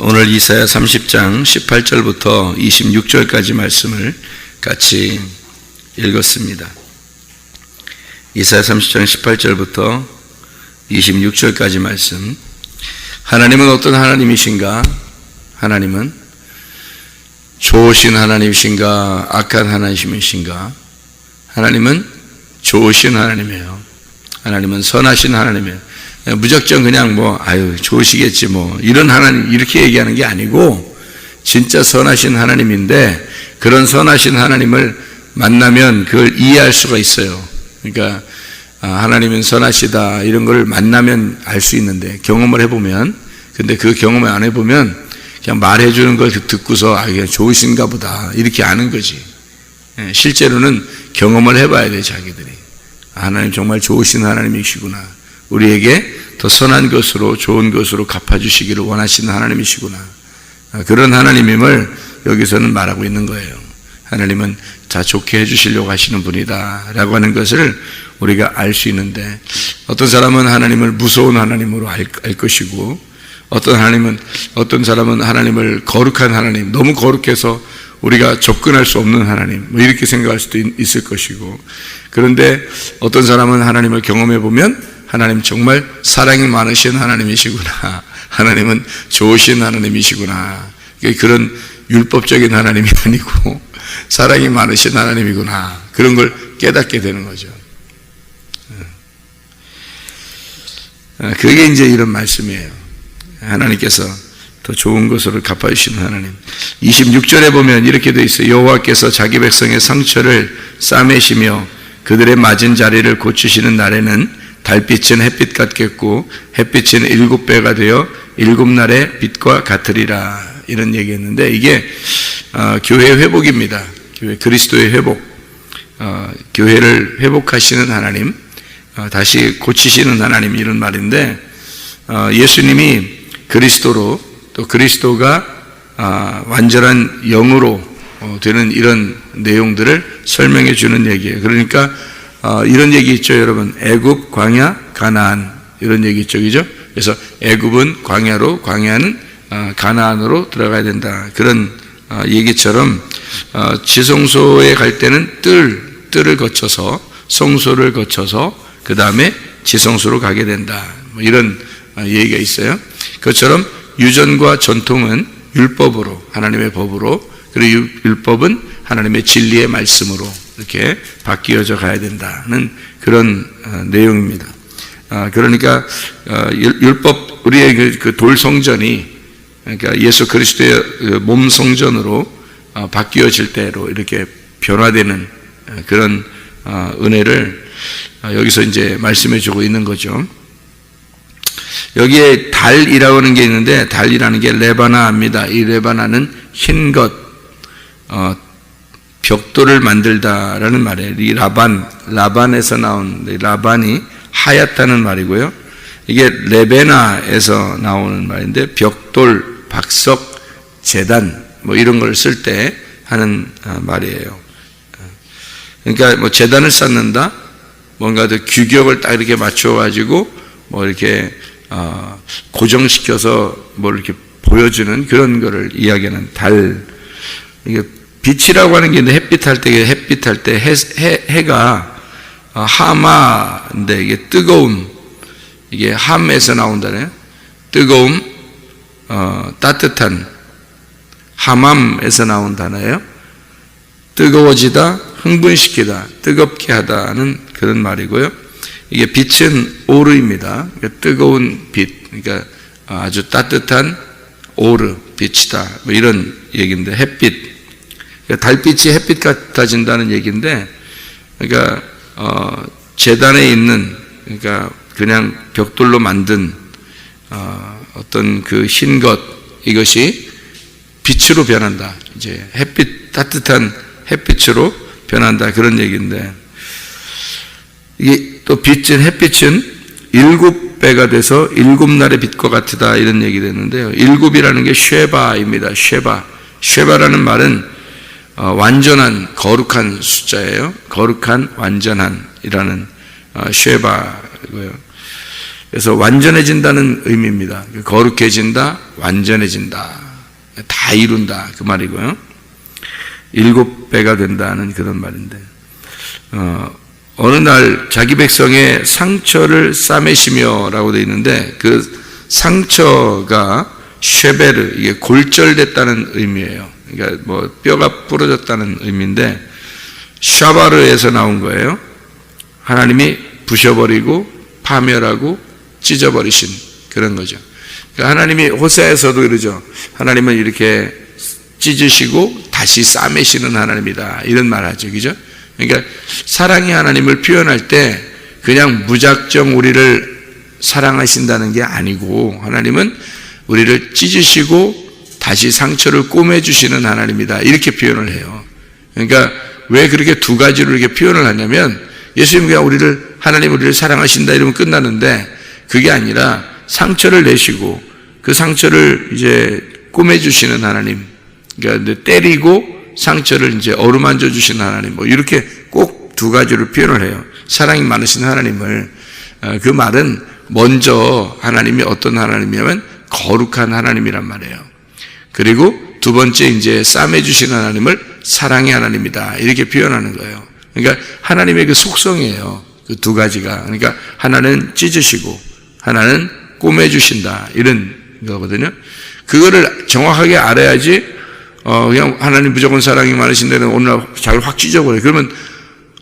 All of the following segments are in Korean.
오늘 이사야 30장 18절부터 26절까지 말씀을 같이 읽었습니다. 이사야 30장 18절부터 26절까지 말씀. 하나님은 어떤 하나님이신가? 하나님은 좋으신 하나님이신가? 악한 하나님이신가? 하나님은 좋으신 하나님이에요. 하나님은 선하신 하나님이에요. 무작정 그냥 좋으시겠지 이런 하나님 이렇게 얘기하는 게 아니고 진짜 선하신 하나님인데, 그런 선하신 하나님을 만나면 그걸 이해할 수가 있어요. 그러니까 하나님은 선하시다 이런 걸 만나면 알 수 있는데, 경험을 해보면, 근데 그 경험을 안 해보면 그냥 말해주는 걸 듣고서 그냥 좋으신가 보다 이렇게 아는 거지. 실제로는 경험을 해봐야 돼. 자기들이 하나님 정말 좋으신 하나님이시구나, 우리에게 더 선한 것으로 좋은 것으로 갚아주시기를 원하시는 하나님이시구나, 그런 하나님임을 여기서는 말하고 있는 거예요. 하나님은 다 좋게 해주시려고 하시는 분이다 라고 하는 것을 우리가 알 수 있는데, 어떤 사람은 하나님을 무서운 하나님으로 알 것이고, 어떤 사람은 하나님을 거룩한 하나님, 너무 거룩해서 우리가 접근할 수 없는 하나님 이렇게 생각할 수도 있을 것이고, 그런데 어떤 사람은 하나님을 경험해 보면 하나님 정말 사랑이 많으신 하나님이시구나, 하나님은 좋으신 하나님이시구나, 그런 율법적인 하나님이 아니고 사랑이 많으신 하나님이구나, 그런 걸 깨닫게 되는 거죠. 그게 이제 이런 말씀이에요. 하나님께서 더 좋은 것으로 갚아주시는 하나님. 26절에 보면 이렇게 되어 있어요. 여호와께서 자기 백성의 상처를 싸매시며 그들의 맞은 자리를 고치시는 날에는 달빛은 햇빛 같겠고 햇빛은 7배가 되어 7날의 빛과 같으리라, 이런 얘기했는데, 이게 교회의 회복입니다. 교회 그리스도의 회복, 교회를 회복하시는 하나님, 다시 고치시는 하나님, 이런 말인데, 예수님이 그리스도로, 또 그리스도가 완전한 영으로 되는 이런 내용들을 설명해 주는 얘기예요. 그러니까 이런 얘기 있죠, 여러분. 애굽, 광야, 가나안, 이런 얘기 있죠, 그죠? 그래서 애굽은 광야로, 광야는 가나안으로 들어가야 된다, 그런 얘기처럼 지성소에 갈 때는 뜰을 거쳐서, 성소를 거쳐서 그 다음에 지성소로 가게 된다, 이런 얘기가 있어요. 그것처럼 유전과 전통은 율법으로, 하나님의 법으로, 그리고 율법은 하나님의 진리의 말씀으로 이렇게 바뀌어져 가야 된다는 그런 내용입니다. 그러니까 율법, 우리의 그 돌 성전이, 그러니까 예수 그리스도의 몸 성전으로 바뀌어질 때로 이렇게 변화되는 그런 은혜를 여기서 이제 말씀해 주고 있는 거죠. 여기에 달이라고 하는 게 있는데, 달이라는 게 레바나입니다. 이 레바나는 흰 것, 벽돌을 만들다라는 말이에요. 이 라반에서 나온, 라반이 하얗다는 말이고요. 이게 레베나에서 나오는 말인데, 벽돌, 박석, 제단 이런 걸 쓸 때 하는 말이에요. 그러니까 제단을 쌓는다, 뭔가 더 규격을 딱 이렇게 맞춰가지고 이렇게 고정시켜서 이렇게 보여주는 그런 거를 이야기하는 달. 이게 빛이라고 하는 게 있는데, 햇빛 할 때 해가 하마인데, 이게 뜨거움, 이게 함에서 나온다네요. 뜨거움, 따뜻한, 하맘에서 나온 단어예요. 뜨거워지다, 흥분시키다, 뜨겁게 하다는 그런 말이고요. 이게 빛은 오르입니다. 그러니까 뜨거운 빛, 그러니까 아주 따뜻한 오르, 빛이다, 이런 얘기인데, 햇빛, 그러니까 달빛이 햇빛 같아진다는 얘기인데, 그러니까 제단에 있는, 그러니까 그냥 벽돌로 만든 어떤 그 흰 것, 이것이 빛으로 변한다. 이제 햇빛, 따뜻한 햇빛으로 변한다, 그런 얘기인데, 이게 또 햇빛은 7배가 돼서 7날의 빛과 같으다, 이런 얘기 됐는데요. 7이라는 게 쉐바입니다. 쉐바라는 말은 완전한, 거룩한 숫자예요. 거룩한, 완전한이라는 쉐바고요. 그래서 완전해진다는 의미입니다. 거룩해진다, 완전해진다, 다 이룬다 그 말이고요. 7배가 된다는 그런 말인데, 어느 날 자기 백성의 상처를 싸매시며라고 되어 있는데, 그 상처가 쉐베르, 이게 골절됐다는 의미예요. 그러니까 뭐 뼈가 부러졌다는 의미인데, 샤바르에서 나온 거예요. 하나님이 부셔버리고 파멸하고 찢어버리신 그런 거죠. 그러니까 하나님이 호세아에서도 이러죠. 하나님은 이렇게 찢으시고 다시 싸매시는 하나님이다, 이런 말 하죠. 그죠? 그러니까 사랑의 하나님을 표현할 때 그냥 무작정 우리를 사랑하신다는 게 아니고, 하나님은 우리를 찢으시고 다시 상처를 꼬매주시는 하나님이다, 이렇게 표현을 해요. 그러니까 왜 그렇게 두 가지로 이렇게 표현을 하냐면, 예수님 그냥 하나님 우리를 사랑하신다 이러면 끝나는데, 그게 아니라 상처를 내시고 그 상처를 이제 꼬매주시는 하나님, 그러니까 때리고 상처를 이제 어루만져 주시는 하나님, 뭐 이렇게 꼭 두 가지로 표현을 해요. 사랑이 많으신 하나님을. 그 말은 먼저 하나님이 어떤 하나님이냐면 거룩한 하나님이란 말이에요. 그리고 두 번째 이제 싸매주시는 하나님을 사랑의 하나님이다, 이렇게 표현하는 거예요. 그러니까 하나님의 그 속성이에요, 그 두 가지가. 그러니까 하나는 찢으시고 하나는 꼬매주신다, 이런 거거든요. 그거를 정확하게 알아야지, 그냥 하나님 무조건 사랑이 많으신 데는 어느 날 자기를 확 찢어버려요. 그러면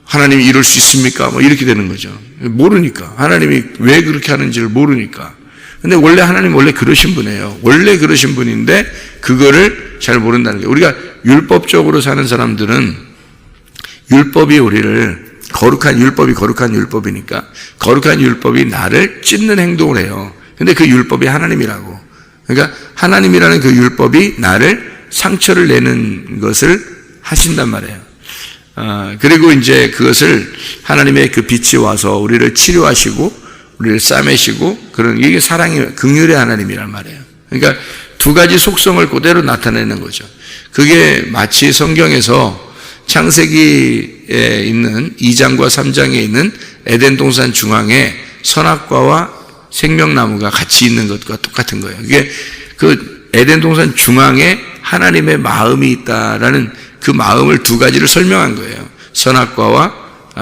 하나님이 이럴 수 있습니까? 뭐 이렇게 되는 거죠. 모르니까. 하나님이 왜 그렇게 하는지를 모르니까. 근데 원래 하나님 원래 그러신 분이에요. 원래 그러신 분인데 그거를 잘 모른다는 거예요. 우리가 율법적으로 사는 사람들은 율법이 우리를, 거룩한 율법이니까 거룩한 율법이 나를 찢는 행동을 해요. 근데 그 율법이 하나님이라고. 그러니까 하나님이라는 그 율법이 나를 상처를 내는 것을 하신단 말이에요. 그리고 이제 그것을 하나님의 그 빛이 와서 우리를 치료하시고 우리를 싸매시고, 이게 사랑의 긍휼의 하나님이란 말이에요. 그러니까 두 가지 속성을 그대로 나타내는 거죠. 그게 마치 성경에서 창세기에 있는 2장과 3장에 있는 에덴 동산 중앙에 선악과와 생명나무가 같이 있는 것과 똑같은 거예요. 이게 그 에덴 동산 중앙에 하나님의 마음이 있다라는 그 마음을 두 가지를 설명한 거예요. 선악과와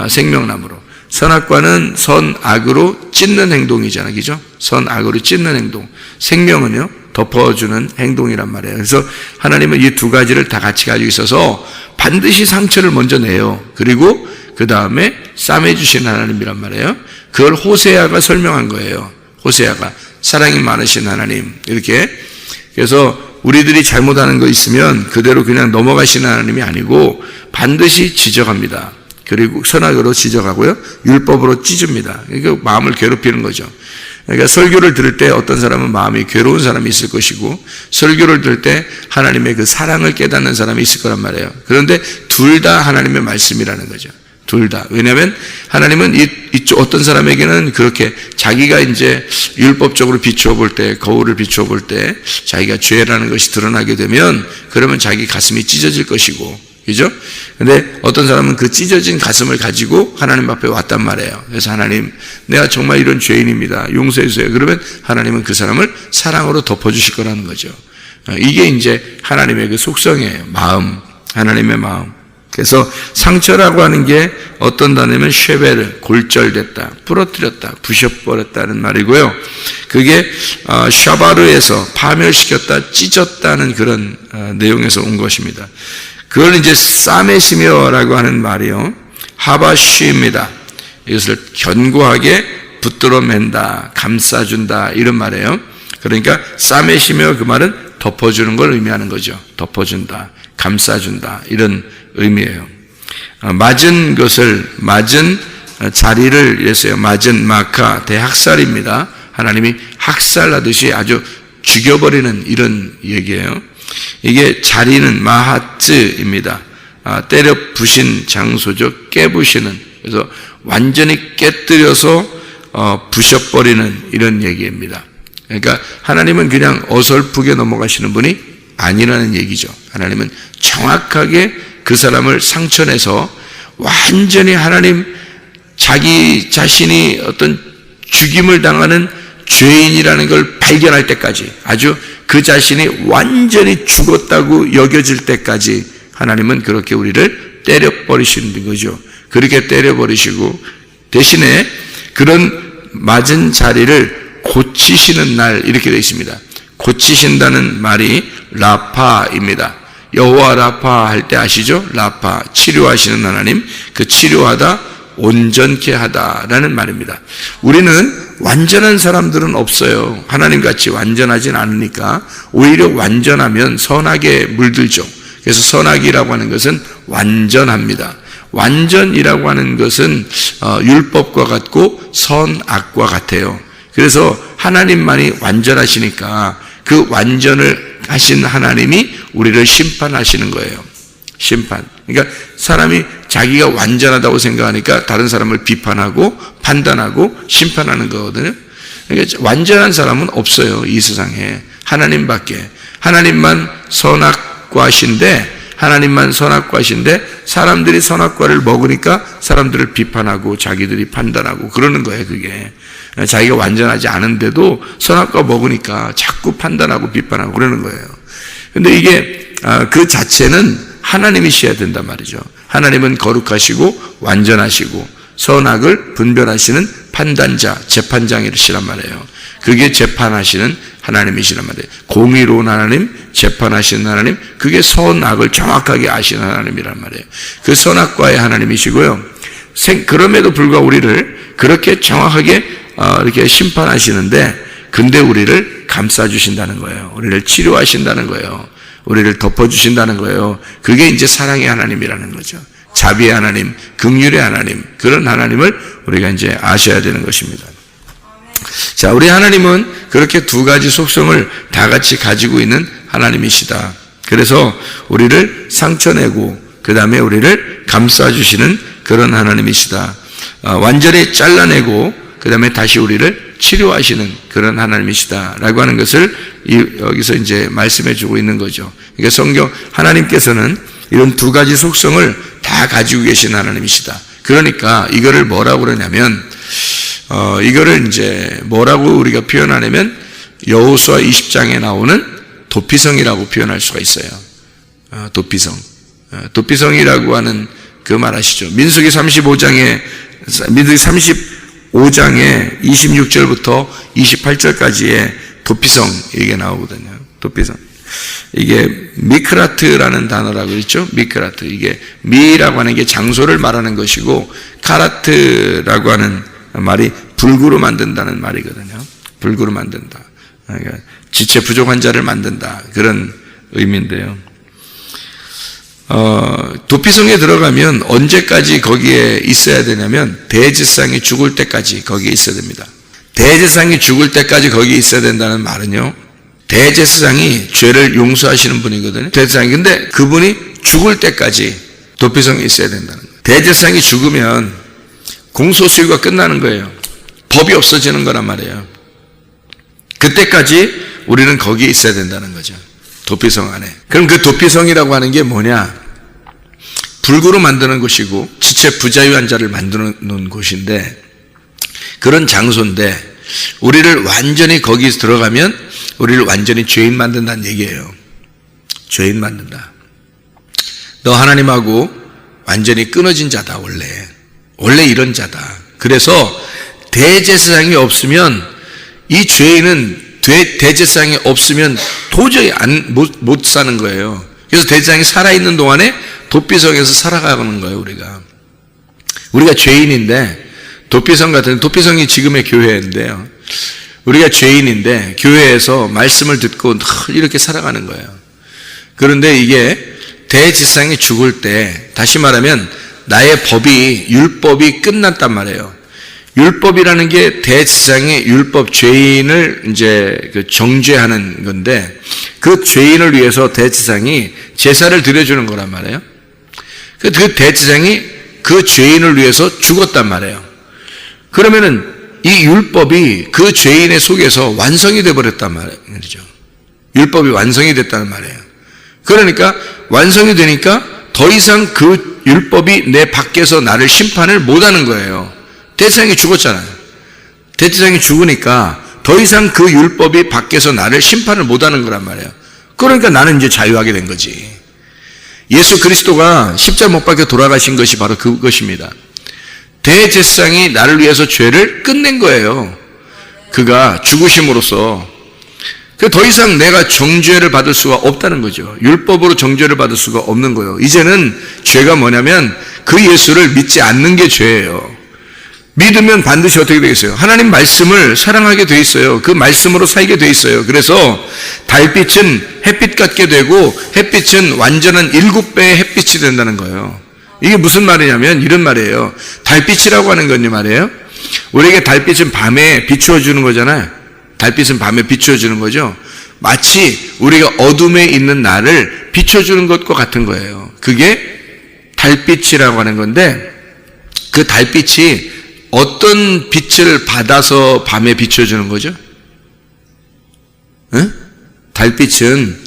생명나무로. 선악과는 선악으로 찢는 행동이잖아요. 그죠? 선악으로 찢는 행동. 생명은요, 덮어주는 행동이란 말이에요. 그래서 하나님은 이 두 가지를 다 같이 가지고 있어서 반드시 상처를 먼저 내요. 그리고 그 다음에 싸매주신 하나님이란 말이에요. 그걸 호세아가 설명한 거예요. 호세아가 사랑이 많으신 하나님, 이렇게. 그래서 우리들이 잘못하는 거 있으면 그대로 그냥 넘어가시는 하나님이 아니고 반드시 지적합니다. 그리고 선악으로 지적하고요, 율법으로 찢습니다. 그러니까 마음을 괴롭히는 거죠. 그러니까 설교를 들을 때 어떤 사람은 마음이 괴로운 사람이 있을 것이고, 설교를 들을 때 하나님의 그 사랑을 깨닫는 사람이 있을 거란 말이에요. 그런데 둘 다 하나님의 말씀이라는 거죠. 둘 다. 왜냐하면 하나님은 이쪽 어떤 사람에게는 그렇게 자기가 이제 율법적으로 비추어 볼 때, 거울을 비추어 볼 때 자기가 죄라는 것이 드러나게 되면, 그러면 자기 가슴이 찢어질 것이고, 그죠? 근데 어떤 사람은 그 찢어진 가슴을 가지고 하나님 앞에 왔단 말이에요. 그래서 하나님, 내가 정말 이런 죄인입니다, 용서해 주세요. 그러면 하나님은 그 사람을 사랑으로 덮어주실 거라는 거죠. 이게 이제 하나님의 그 속성이에요. 마음, 하나님의 마음. 그래서 상처라고 하는 게 어떤 단어냐면 쉐베르, 골절됐다, 부러뜨렸다, 부셔버렸다는 말이고요. 그게 샤바르에서 파멸시켰다, 찢었다는 그런 내용에서 온 것입니다. 그걸 이제 싸매시며라고 하는 말이요, 하바쉬입니다. 이것을 견고하게 붙들어 맨다, 감싸준다, 이런 말이에요. 그러니까 싸매시며, 그 말은 덮어주는 걸 의미하는 거죠. 덮어준다, 감싸준다, 이런 의미예요. 맞은 자리를 예서요, 맞은 마카, 대학살입니다. 하나님이 학살하듯이 아주 죽여버리는 이런 얘기예요. 이게 자리는 마하츠입니다. 때려 부신 장소죠. 깨부시는. 그래서 완전히 깨뜨려서 부셔버리는 이런 얘기입니다. 그러니까 하나님은 그냥 어설프게 넘어가시는 분이 아니라는 얘기죠. 하나님은 정확하게 그 사람을 상처내서 완전히 하나님 자기 자신이 어떤 죽임을 당하는 죄인이라는 걸 발견할 때까지, 아주 그 자신이 완전히 죽었다고 여겨질 때까지 하나님은 그렇게 우리를 때려버리시는 거죠. 그렇게 때려버리시고 대신에 그런 맞은 자리를 고치시는 날, 이렇게 되어 있습니다. 고치신다는 말이 라파입니다. 여호와 라파 할 때 아시죠? 라파, 치료하시는 하나님, 그 치료하다, 온전케 하다라는 말입니다. 우리는 완전한 사람들은 없어요. 하나님같이 완전하진 않으니까 오히려 완전하면 선하게 물들죠. 그래서 선하기라고 하는 것은 완전합니다. 완전이라고 하는 것은 율법과 같고 선악과 같아요. 그래서 하나님만이 완전하시니까 그 완전을 하신 하나님이 우리를 심판하시는 거예요. 심판. 그러니까 사람이 자기가 완전하다고 생각하니까 다른 사람을 비판하고 판단하고 심판하는 거거든요. 그러니까 완전한 사람은 없어요. 이 세상에. 하나님밖에. 하나님만 선악과신데 사람들이 선악과를 먹으니까 사람들을 비판하고 자기들이 판단하고 그러는 거예요. 그게 자기가 완전하지 않은데도 선악과 먹으니까 자꾸 판단하고 비판하고 그러는 거예요. 근데 이게 그 자체는 하나님이셔야 된단 말이죠. 하나님은 거룩하시고 완전하시고 선악을 분별하시는 판단자, 재판장이시란 말이에요. 그게 재판하시는 하나님이시란 말이에요. 공의로운 하나님, 재판하시는 하나님, 그게 선악을 정확하게 아시는 하나님이란 말이에요. 그 선악과의 하나님이시고요. 그럼에도 불구하고 우리를 그렇게 정확하게 이렇게 심판하시는데, 근데 우리를 감싸주신다는 거예요. 우리를 치료하신다는 거예요. 우리를 덮어주신다는 거예요. 그게 이제 사랑의 하나님이라는 거죠. 자비의 하나님, 긍휼의 하나님, 그런 하나님을 우리가 이제 아셔야 되는 것입니다. 자, 우리 하나님은 그렇게 두 가지 속성을 다 같이 가지고 있는 하나님이시다. 그래서 우리를 상처내고 그 다음에 우리를 감싸주시는 그런 하나님이시다. 완전히 잘라내고 그 다음에 다시 우리를 치료하시는 그런 하나님이시다라고 하는 것을 여기서 이제 말씀해 주고 있는 거죠. 그러니까 성경 하나님께서는 이런 두 가지 속성을 다 가지고 계신 하나님이시다. 그러니까 이거를 뭐라고 그러냐면 이거를 이제 뭐라고 우리가 표현하냐면 여호수아 20장에 나오는 도피성이라고 표현할 수가 있어요. 도피성. 도피성이라고 하는 그 말 아시죠? 민수기 35장에 26절부터 28절까지의 도피성 얘기가 나오거든요. 도피성. 이게 미크라트라는 단어라고 있죠. 미크라트. 이게 미라고 하는 게 장소를 말하는 것이고 카라트라고 하는 말이 불구로 만든다는 말이거든요. 불구로 만든다. 그러니까 지체 부족한 자를 만든다. 그런 의미인데요. 도피성에 들어가면 언제까지 거기에 있어야 되냐면 대제사장이 죽을 때까지 거기에 있어야 됩니다. 대제사장이 죽을 때까지 거기에 있어야 된다는 말은요, 대제사장이 죄를 용서하시는 분이거든요. 대제사장이. 근데 그분이 죽을 때까지 도피성에 있어야 된다는 거예요. 대제사장이 죽으면 공소시효가 끝나는 거예요. 법이 없어지는 거란 말이에요. 그때까지 우리는 거기에 있어야 된다는 거죠. 도피성 안에. 그럼 그 도피성이라고 하는 게 뭐냐? 불구로 만드는 곳이고 지체 부자유한 자를 만드는 곳인데, 그런 장소인데 우리를 완전히 거기에 들어가면 우리를 완전히 죄인 만든다는 얘기예요. 죄인 만든다. 너 하나님하고 완전히 끊어진 자다. 원래 이런 자다. 그래서 대제사장이 없으면 이 죄인은 대제사장이 없으면 도저히 못 사는 거예요. 그래서 대제사장이 살아있는 동안에 도피성에서 살아가는 거예요. 우리가 죄인인데, 도피성이 지금의 교회인데요, 우리가 죄인인데 교회에서 말씀을 듣고 이렇게 살아가는 거예요. 그런데 이게 대제사장이 죽을 때, 다시 말하면 나의 율법이 끝났단 말이에요. 율법이라는 게 대제사장의 율법, 죄인을 이제 정죄하는 건데, 그 죄인을 위해서 대제사장이 제사를 드려주는 거란 말이에요. 그 대제사장이 그 죄인을 위해서 죽었단 말이에요. 그러면은 이 율법이 그 죄인의 속에서 완성이 되어버렸단 말이죠. 율법이 완성이 됐다는 말이에요. 그러니까 완성이 되니까 더 이상 그 율법이 내 밖에서 나를 심판을 못하는 거예요. 대제사장이 죽었잖아요. 대제사장이 죽으니까 더 이상 그 율법이 밖에서 나를 심판을 못하는 거란 말이에요. 그러니까 나는 이제 자유하게 된 거지. 예수 그리스도가 십자가 못 박혀 돌아가신 것이 바로 그것입니다. 대제사장이 나를 위해서 죄를 끝낸 거예요. 그가 죽으심으로써. 더 이상 내가 정죄를 받을 수가 없다는 거죠. 율법으로 정죄를 받을 수가 없는 거예요. 이제는 죄가 뭐냐면 그 예수를 믿지 않는 게 죄예요. 믿으면 반드시 어떻게 되겠어요? 하나님 말씀을 사랑하게 돼 있어요. 그 말씀으로 살게 돼 있어요. 그래서 달빛은 햇빛 같게 되고 햇빛은 완전한 7배의 햇빛이 된다는 거예요. 이게 무슨 말이냐면 이런 말이에요. 달빛이라고 하는 건요 말이에요. 우리에게 달빛은 밤에 비추어 주는 거잖아요. 달빛은 밤에 비추어 주는 거죠. 마치 우리가 어둠에 있는 나를 비춰 주는 것과 같은 거예요. 그게 달빛이라고 하는 건데 그 달빛이 어떤 빛을 받아서 밤에 비춰주는 거죠? 응? 달빛은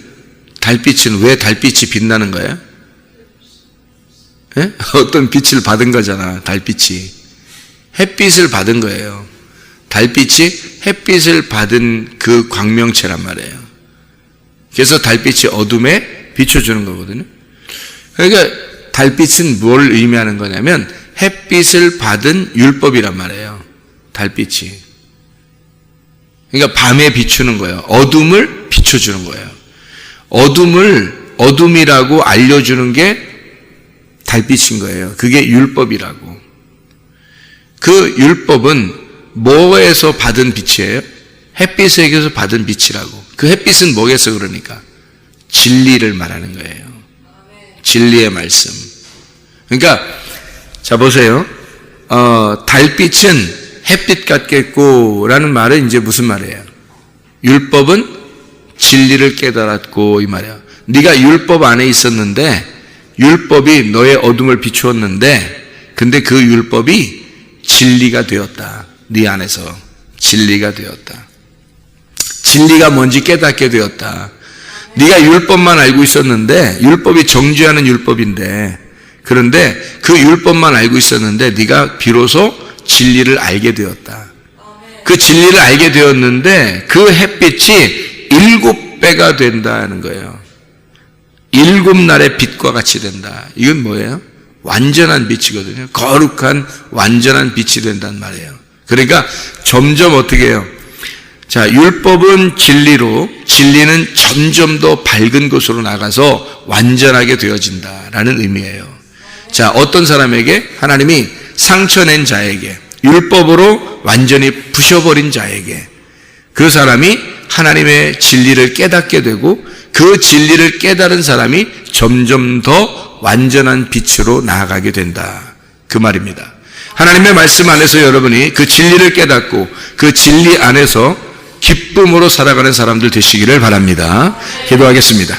왜 달빛이 빛나는 거예요? 예? 어떤 빛을 받은 거잖아. 달빛이 햇빛을 받은 거예요. 달빛이 햇빛을 받은 그 광명체란 말이에요. 그래서 달빛이 어둠에 비춰주는 거거든요. 그러니까 달빛은 뭘 의미하는 거냐면 햇빛을 받은 율법이란 말이에요. 달빛이. 그러니까 밤에 비추는 거예요. 어둠을 비춰주는 거예요. 어둠이라고 알려주는 게 달빛인 거예요. 그게 율법이라고. 그 율법은 뭐에서 받은 빛이에요? 햇빛에게서 받은 빛이라고. 그 햇빛은 뭐겠어 그러니까? 진리를 말하는 거예요. 진리의 말씀. 그러니까 자 보세요. 달빛은 햇빛 같겠고 라는 말은 이제 무슨 말이에요? 율법은 진리를 깨달았고 이 말이야. 네가 율법 안에 있었는데 율법이 너의 어둠을 비추었는데 근데 그 율법이 진리가 되었다. 네 안에서 진리가 되었다. 진리가 뭔지 깨닫게 되었다. 네가 율법만 알고 있었는데 율법이 정죄하는 율법인데 그런데 그 율법만 알고 있었는데 네가 비로소 진리를 알게 되었다. 그 진리를 알게 되었는데 그 햇빛이 7배가 된다는 거예요. 7날의 빛과 같이 된다. 이건 뭐예요? 완전한 빛이거든요. 거룩한 완전한 빛이 된단 말이에요. 그러니까 점점 어떻게 해요? 자, 율법은 진리로, 진리는 점점 더 밝은 곳으로 나가서 완전하게 되어진다라는 의미예요. 자, 어떤 사람에게? 하나님이 상처낸 자에게, 율법으로 완전히 부셔버린 자에게 그 사람이 하나님의 진리를 깨닫게 되고 그 진리를 깨달은 사람이 점점 더 완전한 빛으로 나아가게 된다. 그 말입니다. 하나님의 말씀 안에서 여러분이 그 진리를 깨닫고 그 진리 안에서 기쁨으로 살아가는 사람들 되시기를 바랍니다. 기도하겠습니다.